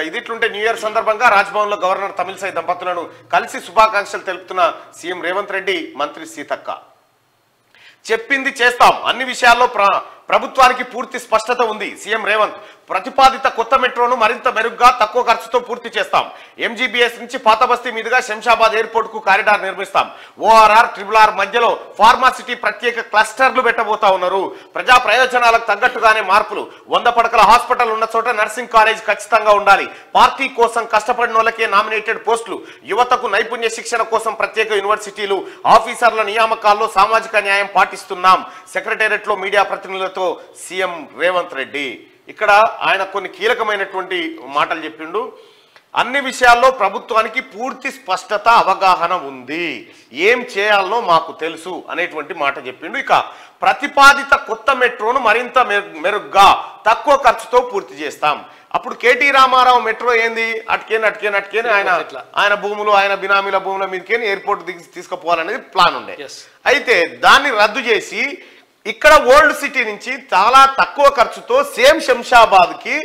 ఇది ఇట్లుంటే new year సందర్భంగా రాజ్భవన్లో గవర్నర్ తమిళిసై దంపతులను కలిసి శుభాకాంక్షలు తెలుపుతున్న సీఎం రేవంత్ రెడ్డి, మంత్రి సీతక్క. చెప్పింది చేస్తాం, అన్ని విషయాల్లో ప్రభుత్వానికి పూర్తి స్పష్టత ఉంది. సీఎం రేవంత్ ప్రతిపాదిత కొత్త మెట్రోను మరింత మెరుగ్గా తక్కువ ఖర్చుతో పూర్తి చేస్తాం. ఎంజీబీఎస్ నుంచి పాత బస్తీ మీదుగా శంషాబాద్ ఎయిర్పోర్ట్ కు కారిడార్ నిర్మిస్తాం. ఓఆర్ఆర్ ట్రిపుల్ మధ్యలో ఫార్మాసిటీ ప్రత్యేక క్లస్టర్లు పెట్టబోతా ఉన్నారు. ప్రజా ప్రయోజనాలకు తగ్గట్టుగానే మార్పులు. 100 పడకల హాస్పిటల్ ఉన్న చోట నర్సింగ్ కాలేజ్ ఖచ్చితంగా ఉండాలి. పార్టీ కోసం కష్టపడిన వాళ్ళకే నామినేటెడ్ పోస్టులు. యువతకు నైపుణ్య శిక్షణ కోసం ప్రత్యేక యూనివర్సిటీలు. ఆఫీసర్ల నియామకాల్లో సామాజిక న్యాయం పాటిస్తున్నాం. సెక్రటేరియట్ లో మీడియా ప్రతినిధులతో సీఎం రేవంత్ రెడ్డి. ఇక్కడ ఆయన కొన్ని కీలకమైనటువంటి మాటలు చెప్పిండు. అన్ని విషయాల్లో ప్రభుత్వానికి పూర్తి స్పష్టత, అవగాహన ఉంది. ఏం చేయాలనో మాకు తెలుసు అనేటువంటి మాట చెప్పిండు. ఇక ప్రతిపాదిత కొత్త మెట్రోను మరింత మెరుగ్గా తక్కువ ఖర్చుతో పూర్తి చేస్తాం. అప్పుడు కేటీ రామారావు మెట్రో ఏంది, అట్కేని ఆయన భూములు, ఆయన బినామీల భూముల మీదకేని ఎయిర్పోర్ట్ తీసుకుపోవాలనేది ప్లాన్ ఉండే. అయితే దాన్ని రద్దు చేసి ఇక్కడ ఓల్డ్ సిటీ నుంచి చాలా తక్కువ ఖర్చుతో సేమ్ శంషాబాద్ కి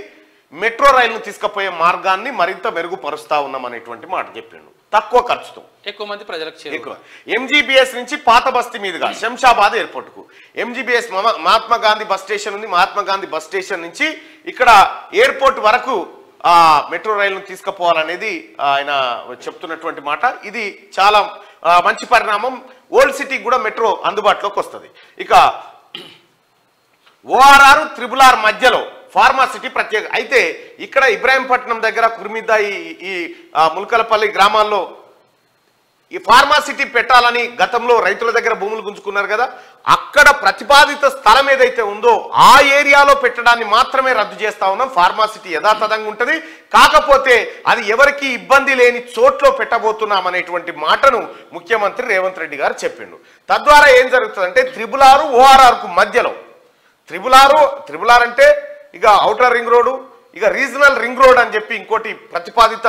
మెట్రో రైలును తీసుకుపోయే మార్గాన్ని మరింత మెరుగుపరుస్తా ఉన్నాం అనేటువంటి మాట చెప్పిండు. తక్కువ ఖర్చుతో ఎక్కువ మంది ప్రజలకు ఎంజీబీఎస్ నుంచి పాత బస్తీ మీదుగా శంషాబాద్ ఎయిర్పోర్ట్ కు. MGBS Mahatma Gandhi bus station ఉంది. మహాత్మా గాంధీ బస్ స్టేషన్ నుంచి ఇక్కడ ఎయిర్పోర్ట్ వరకు మెట్రో రైలును తీసుకుపోవాలనేది ఆయన చెప్తున్నటువంటి మాట. ఇది చాలా మంచి పరిణామం. ఓల్డ్ సిటీకి కూడా మెట్రో అందుబాటులోకి వస్తుంది. ఇక ఓఆర్ఆర్ ట్రిపుల్ ఆర్ మధ్యలో ఫార్మాసిటీ ప్రత్యేక. అయితే ఇక్కడ ఇబ్రాహీంపట్నం దగ్గర కుర్మిద్దా ఈ ముల్కలపల్లి గ్రామాల్లో ఈ ఫార్మాసిటీ పెట్టాలని గతంలో రైతుల దగ్గర భూములు గుంజుకున్నారు కదా, అక్కడ ప్రతిపాదిత స్థలం ఏదైతే ఉందో ఆ ఏరియాలో పెట్టడాన్ని మాత్రమే రద్దు చేస్తా ఉన్నాం. ఫార్మాసిటీ యథాతథంగా ఉంటుంది, కాకపోతే అది ఎవరికి ఇబ్బంది లేని చోట్లో పెట్టబోతున్నాం అనేటువంటి మాటను ముఖ్యమంత్రి రేవంత్ రెడ్డి గారు చెప్పిండు. తద్వారా ఏం జరుగుతుందంటే ట్రిపుల్ ఆర్ ఓఆర్ఆర్ కు మధ్యలో ట్రిపుల్ ఆర్ అంటే ఇక ఔటర్ రింగ్ రోడ్డు, ఇక రీజనల్ రింగ్ రోడ్ అని చెప్పి ఇంకోటి ప్రతిపాదిత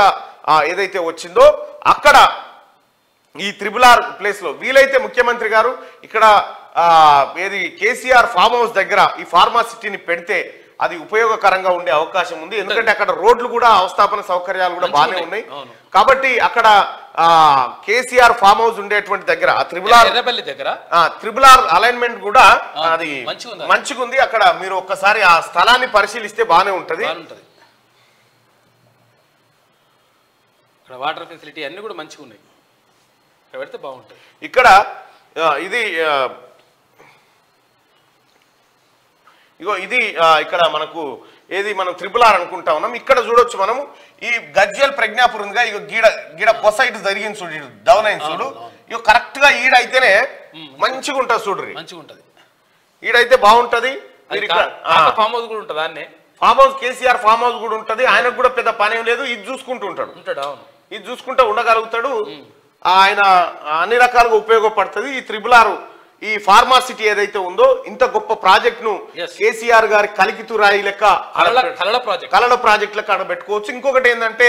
ఏదైతే వచ్చిందో అక్కడ ఈ ట్రిపుల్ ఆర్ ప్లేస్ లో వీలైతే ముఖ్యమంత్రి గారు ఇక్కడ ఏది కేసీఆర్ ఫామ్ హౌస్ దగ్గర ఈ ఫార్మాసిటీని పెడితే అది ఉపయోగకరంగా ఉండే అవకాశం ఉంది. ఎందుకంటే అక్కడ రోడ్లు కూడా అవస్థాపన సౌకర్యాలు కూడా బాగానే ఉన్నాయి. కాబట్టి అక్కడ కేసీఆర్ ఫామ్ హౌస్ ఉండేటువంటి దగ్గర ట్రిపుల్ ఆర్ అలైన్మెంట్ కూడా అది మంచిగా ఉంది. అక్కడ మీరు ఒక్కసారి ఆ స్థలాన్ని పరిశీలిస్తే బాగానే ఉంటది. వాటర్ ఫెసిలిటీ అన్ని కూడా మంచిగా ఉన్నాయి, పెడితే బాగుంటుంది. ఇక్కడ ఇది ఇగో ఇది ఇక్కడ మనకు ఏది మనం ట్రిపుల్ ఆర్ అనుకుంటా ఉన్నాం. ఇక్కడ చూడొచ్చు మనము ఈ గజ్జల్ ప్రజ్ఞాపూర్ ఉందిగా, ఇక గీడ కొసైట్ జరిగింది చూడు, డౌన్ అయింది చూడు, ఇక కరెక్ట్ గా ఈడైతేనే మంచిగా ఉంటుంది. చూడ్రి మంచిగా ఉంటుంది, ఈడైతే బాగుంటది. ఫామ్ హౌస్ కూడా ఉంటుంది, అన్నీ farm house KCR farm house కూడా ఉంటది. ఆయనకు కూడా పెద్ద పని ఏం లేదు, ఇది చూసుకుంటూ ఉంటాడు. ఇది చూసుకుంటూ ఉండగలుగుతాడు. ఆయన అన్ని రకాలుగా ఉపయోగపడుతుంది. ఈ ట్రిపుల్ ఆర్ ఈ ఫార్మాసిటీ ఏదైతే ఉందో ఇంత గొప్ప ప్రాజెక్ట్ ను కేసీఆర్ గారి కలికితురాయి లెక్క కలల ప్రాజెక్ట్ లెక్క ఆడబెట్టుకోవచ్చు. ఇంకొకటి ఏంటంటే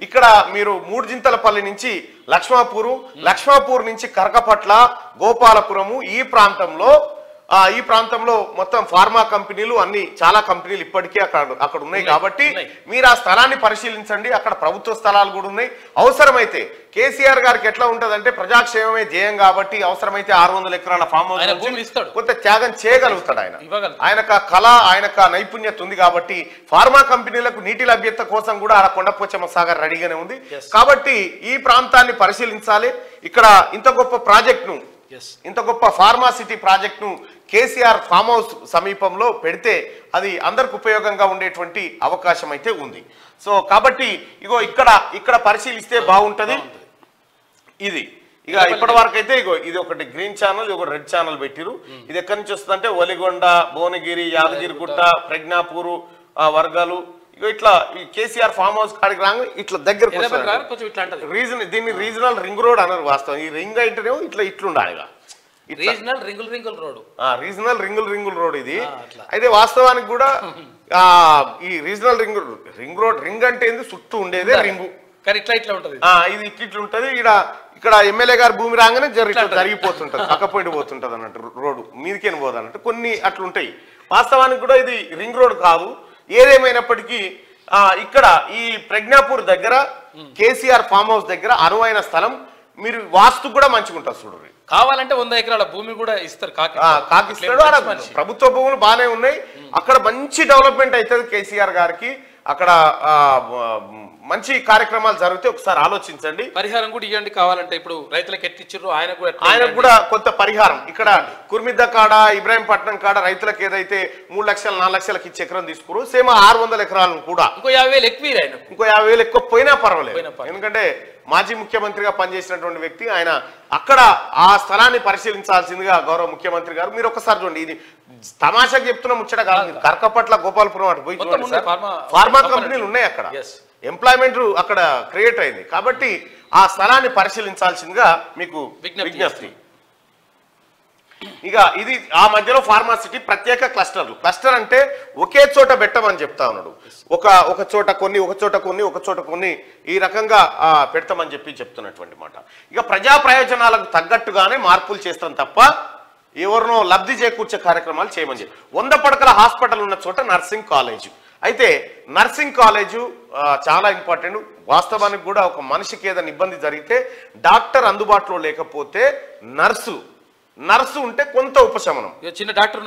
ఇక్కడ మీరు మూడుజింతలపల్లి నుంచి లక్ష్మాపూర్ నుంచి కరకపట్ల, గోపాలపురము ఈ ప్రాంతంలో మొత్తం ఫార్మా కంపెనీలు అన్ని చాలా కంపెనీలు ఇప్పటికీ అక్కడ ఉన్నాయి. కాబట్టి మీరు ఆ స్థలాన్ని పరిశీలించండి. అక్కడ ప్రభుత్వ స్థలాలు కూడా ఉన్నాయి. అవసరమైతే కేసీఆర్ గారికి ఎట్లా ఉంటదంటే ప్రజాక్షేమమే ధ్యేయం కాబట్టి అవసరమైతే 600 ఎకరాల ఫామ్ హౌస్ కొంత త్యాగం చేయగలుగుతాడు. ఆయనకు ఆ కళ, ఆయనకు ఆ నైపుణ్యత ఉంది కాబట్టి ఫార్మా కంపెనీలకు నీటి లభ్యత కోసం కూడా ఆ కొండపోచమ్మ సాగర్ రెడీగానే ఉంది. కాబట్టి ఈ ప్రాంతాన్ని పరిశీలించాలి. ఇక్కడ ఇంత గొప్ప ఫార్మాసిటీ ప్రాజెక్ట్ ను కేసీఆర్ ఫామ్ హౌస్ సమీపంలో పెడితే అది అందరికి ఉపయోగంగా ఉండేటువంటి అవకాశం అయితే ఉంది. సో కాబట్టి ఇగో ఇక్కడ పరిశీలిస్తే బాగుంటది. ఇది ఇక ఇప్పటి వరకు అయితే ఇగో ఇది ఒకటి గ్రీన్ ఛానల్, ఒక రెడ్ ఛానల్ పెట్టిరు. ఇది ఎక్కడి నుంచి వస్తుందంటే ఒలిగొండ, భువనగిరి, యాదగిరిగుట్ట, ప్రజ్ఞాపూర్ వర్గాలు ఇట్లా ఈ కేసీఆర్ ఫామ్ హౌస్ కాడికి రాగా ఇట్లా దగ్గరకు దీన్ని రీజనల్ రింగ్ రోడ్ అన్నారు. వాస్తవం ఈ రింగ్ అయితేనేమో ఇట్లుండాలి, రీజనల్ రింగుల్ రోడ్ ఇది. అయితే వాస్తవానికి కూడా ఈ రీజనల్ రింగ్ అంటే ఏంది, చుట్టూ ఉండేదే రింగు, ఇది ఇట్లుంటది. ఇక్కడ ఎమ్మెల్యే గారు భూమి రాగానే జరిగిపోతుంటది, పక్కపోయింటి పోతుంటది అన్నట్టు, రోడ్డు మీదకేని పోదు అన్నట్టు కొన్ని అట్లుంటాయి. వాస్తవానికి కూడా ఇది రింగ్ రోడ్ కాదు. ఏదేమైనప్పటికీ ఇక్కడ ఈ ప్రజ్ఞాపూర్ దగ్గర కేసీఆర్ ఫామ్ హౌస్ దగ్గర అనువైన స్థలం, మీరు వాస్తు కూడా మంచిగా ఉంటుంది చూడండి. కావాలంటే 100 ఎకరాల భూమి కూడా ఇస్తారు. కాకిస్తాడు. ప్రభుత్వ భూములు బాగానే ఉన్నాయి, అక్కడ మంచి డెవలప్మెంట్ అవుతుంది కేసీఆర్ గారికి. అక్కడ మంచి కార్యక్రమాలు జరిగితే ఒకసారి ఆలోచించండి. పరిహారం కూడా ఇవ్వండి కావాలంటే. ఇప్పుడు రైతులకు ఎట్టిచ్చారు ఆయనకు కూడా కొంత పరిహారం. ఇక్కడ కుర్మిద్ద కాడ, ఇబ్రాహీంపట్నం కాడ రైతులకు ఏదైతే 3 లక్షలు 4 లక్షలకి ఇచ్చి ఎకరం తీసుకురు, సేమ్ 600 ఎకరాలను కూడా ఇంకో 50,000 ఎక్కువ, ఇంకో 50,000 ఎక్కువ పోయినా పర్వాలేదు. ఎందుకంటే మాజీ ముఖ్యమంత్రిగా పనిచేసినటువంటి వ్యక్తి ఆయన. అక్కడ ఆ స్థలాన్ని పరిశీలించాల్సిందిగా గౌరవ ముఖ్యమంత్రి గారు. మీరు ఒకసారి చూడండి, ఇది తమాషాకి చెప్తున్న ముచ్చట కాదు. కరకపట్ల గోపాలపురం అటు పోయి చూడండి సార్, ఫార్మా కంపెనీలు ఉన్నాయి అక్కడ, ఎంప్లాయ్మెంట్ అక్కడ క్రియేట్ అయింది. కాబట్టి ఆ స్థలాన్ని పరిశీలించాల్సిందిగా మీకు విజ్ఞప్తి. ఇక ఇది ఆ మధ్యలో ఫార్మాసిటీ ప్రత్యేక క్లస్టర్లు. క్లస్టర్ అంటే ఒకే చోట పెట్టమని చెప్తా ఉన్నాడు. ఒక చోట కొన్ని, ఒక చోట కొన్ని, ఒక చోట కొన్ని, ఈ రకంగా పెడతామని చెప్తున్నటువంటి మాట. ఇక ప్రజా ప్రయోజనాలకు తగ్గట్టుగానే మార్పులు చేస్తాం తప్ప ఎవరినో లబ్ధి చేకూర్చే కార్యక్రమాలు చేయమని చెప్పి. 100 పడకల హాస్పిటల్ ఉన్న చోట నర్సింగ్ కాలేజు. అయితే నర్సింగ్ కాలేజు చాలా ఇంపార్టెంట్. వాస్తవానికి కూడా ఒక మనిషికి ఏదైనా ఇబ్బంది జరిగితే డాక్టర్ అందుబాటులో లేకపోతే నర్సు ఉంటే కొంత ఉపశమనం. చిన్న డాక్టర్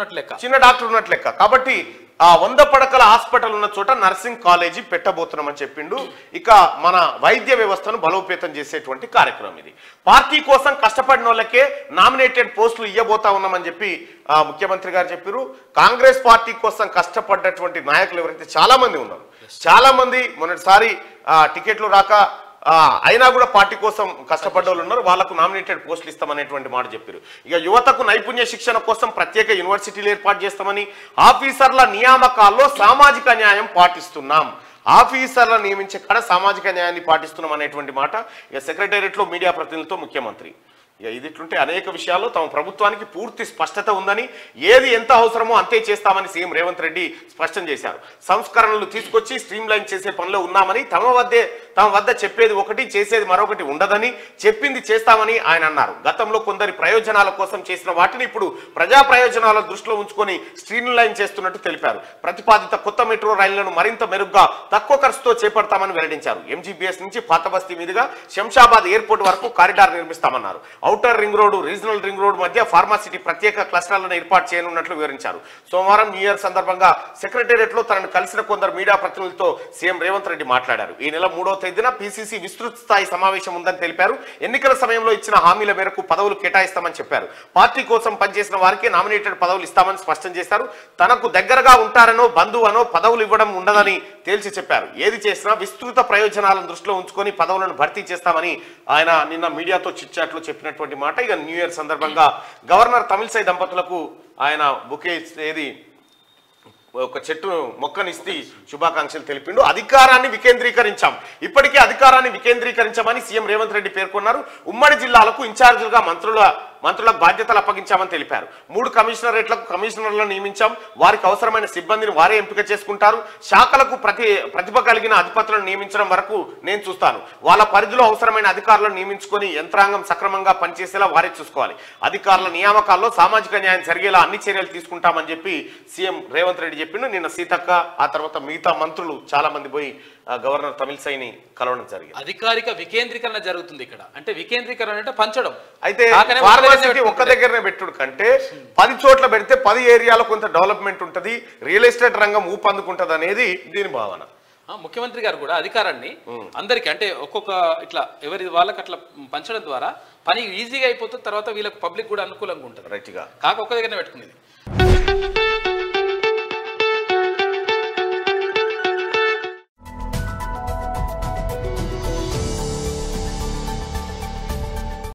ఉన్నట్లు లెక్క. కాబట్టి ఆ 100 పడకల హాస్పిటల్ ఉన్న చోట నర్సింగ్ కాలేజీ పెట్టబోతున్నామని చెప్పిండు. ఇక మన వైద్య వ్యవస్థను బలోపేతం చేసేటువంటి కార్యక్రమం ఇది. పార్టీ కోసం కష్టపడిన వాళ్ళకే నామినేటెడ్ పోస్టులు ఇవ్వబోతా ఉన్నామని చెప్పి ముఖ్యమంత్రి గారు చెప్పారు. కాంగ్రెస్ పార్టీ కోసం కష్టపడ్డటువంటి నాయకులు ఎవరైతే చాలా మంది ఉన్నారు, చాలా మంది మొన్నటిసారి టికెట్లు రాక అయినా కూడా పార్టీ కోసం కష్టపడ్డ వాళ్ళు ఉన్నారు, వాళ్ళకు నామినేటెడ్ పోస్టులు ఇస్తామనేటువంటి మాట చెప్పారు. ఇక యువతకు నైపుణ్య శిక్షణ కోసం ప్రత్యేక యూనివర్సిటీలు ఏర్పాటు చేస్తామని, ఆఫీసర్ల నియామకాల్లో సామాజిక న్యాయం పాటిస్తున్నాం, ఆఫీసర్ల నియమించే కాడ సామాజిక న్యాయాన్ని పాటిస్తున్నాం అనేటువంటి మాట ఇక సెక్రటేరియట్ లో మీడియా ప్రతినిధులతో ముఖ్యమంత్రి. ఇక ఇది ఇట్లుంటే అనేక విషయాల్లో తమ ప్రభుత్వానికి పూర్తి స్పష్టత ఉందని, ఏది ఎంత అవసరమో అంతే చేస్తామని సీఎం రేవంత్ రెడ్డి స్పష్టం చేశారు. సంస్కరణలు తీసుకొచ్చి స్ట్రీమ్ లైన్ చేసే పనిలో ఉన్నామని, తమ వద్ద చెప్పేది ఒకటి చేసేది మరొకటి ఉండదని, చెప్పింది చేస్తామని ఆయన అన్నారు. గతంలో కొందరి ప్రయోజనాల కోసం చేసిన వాటిని ఇప్పుడు ప్రజా ప్రయోజనాల దృష్టిలో ఉంచుకొని స్ట్రీమ్ లైన్ చేస్తున్నట్టు తెలిపారు. ప్రతిపాదిత కొత్త మెట్రో రైళ్లను మరింత మెరుగ్గా తక్కువ ఖర్చుతో చేపడతామని వెల్లడించారు. ఎంజీబీఎస్ నుంచి పాతబస్తీ మీదుగా శంషాబాద్ ఎయిర్పోర్ట్ వరకు కారిడార్ నిర్మిస్తామన్నారు. Outer ring road, regional ring road మధ్య ఫార్మాసిటీ ప్రత్యేక క్లస్టర్లను ఏర్పాటు చేయనున్నట్లు వివరించారు. సోమవారం న్యూ ఇయర్ సందర్భంగా సెక్రటేరియట్ లో తనను కలిసిన కొందరు మీడియా ప్రతినిధులతో సీఎం రేవంత్ రెడ్డి మాట్లాడారు. ఈ నెల 3వ తేదీన పీసీసీ విస్తృత స్థాయి సమావేశం ఉందని తెలిపారు. ఎన్నికల సమయంలో ఇచ్చిన హామీల మేరకు పదవులు కేటాయిస్తామని చెప్పారు. పార్టీ కోసం పనిచేసిన వారికి నామినేటెడ్ పదవులు ఇస్తామని స్పష్టం చేశారు. తనకు దగ్గరగా ఉంటారనో బంధువనో పదవులు ఇవ్వడం ఉండదని తేల్చి చెప్పారు. ఏది చేసినా విస్తృత ప్రయోజనాలను దృష్టిలో ఉంచుకొని పదవులను భర్తీ చేస్తామని ఆయన నిన్న మీడియాతో చిట్చాట్లో చెప్పినటువంటి మాట. ఇక న్యూ ఇయర్ సందర్భంగా గవర్నర్ తమిళసై దంపతులకు ఆయన బుకే ఏది ఒక చెట్టు మొక్కనిస్తే శుభాకాంక్షలు తెలిపిండు. అధికారాన్ని వికేంద్రీకరించాం, ఇప్పటికే అధికారాన్ని వికేంద్రీకరించామని సీఎం రేవంత్ రెడ్డి పేర్కొన్నారు. ఉమ్మడి జిల్లాలకు ఇన్ఛార్జీలుగా మంత్రులకు బాధ్యతలు అప్పగించామని తెలిపారు. 3 కమిషనరేట్లకు కమిషనర్లను నియమించాం, వారికి అవసరమైన సిబ్బందిని వారే ఎంపిక చేసుకుంటారు. శాఖలకు ప్రతిభ కలిగిన అధిపతులను నియమించడం వరకు నేను చూస్తాను. వాళ్ళ పరిధిలో అవసరమైన అధికారులను నియమించుకొని యంత్రాంగం సక్రమంగా పనిచేసేలా వారే చూసుకోవాలి. అధికారుల నియామకాల్లో సామాజిక న్యాయం జరిగేలా అన్ని చర్యలు తీసుకుంటామని చెప్పి సీఎం రేవంత్ రెడ్డి చెప్పిండు. నిన్న సీతక్క ఆ తర్వాత మిగతా మంత్రులు చాలా మంది పోయి గవర్నర్ తమిళసైని కలవడం జరిగింది. అధికారిక వికేంద్రీకరణ జరుగుతుంది ఇక్కడ. అంటే వికేంద్రీకరణ అంటే పంచడం. అయితే ఫార్మాసిటీ ఒక్క దగ్గరనే పెట్టుడు కంటే 10 చోట్ల పెడితే 10 ఏరియాలో కొంత డెవలప్మెంట్ ఉంటుంది, రియల్ ఎస్టేట్ రంగం ఊపందుకుంటది అనేది దీని భావన. ముఖ్యమంత్రి గారు కూడా అధికారాన్ని అందరికి అంటే ఒక్కొక్క ఇట్లా ఎవరి వాళ్ళకి అట్లా పంచడం ద్వారా పని ఈజీగా అయిపోతుంది. తర్వాత వీళ్ళకి పబ్లిక్ కూడా అనుకూలంగా ఉంటుంది. రైట్ గా కాక ఒక్క దగ్గరనే పెట్టుకునేది.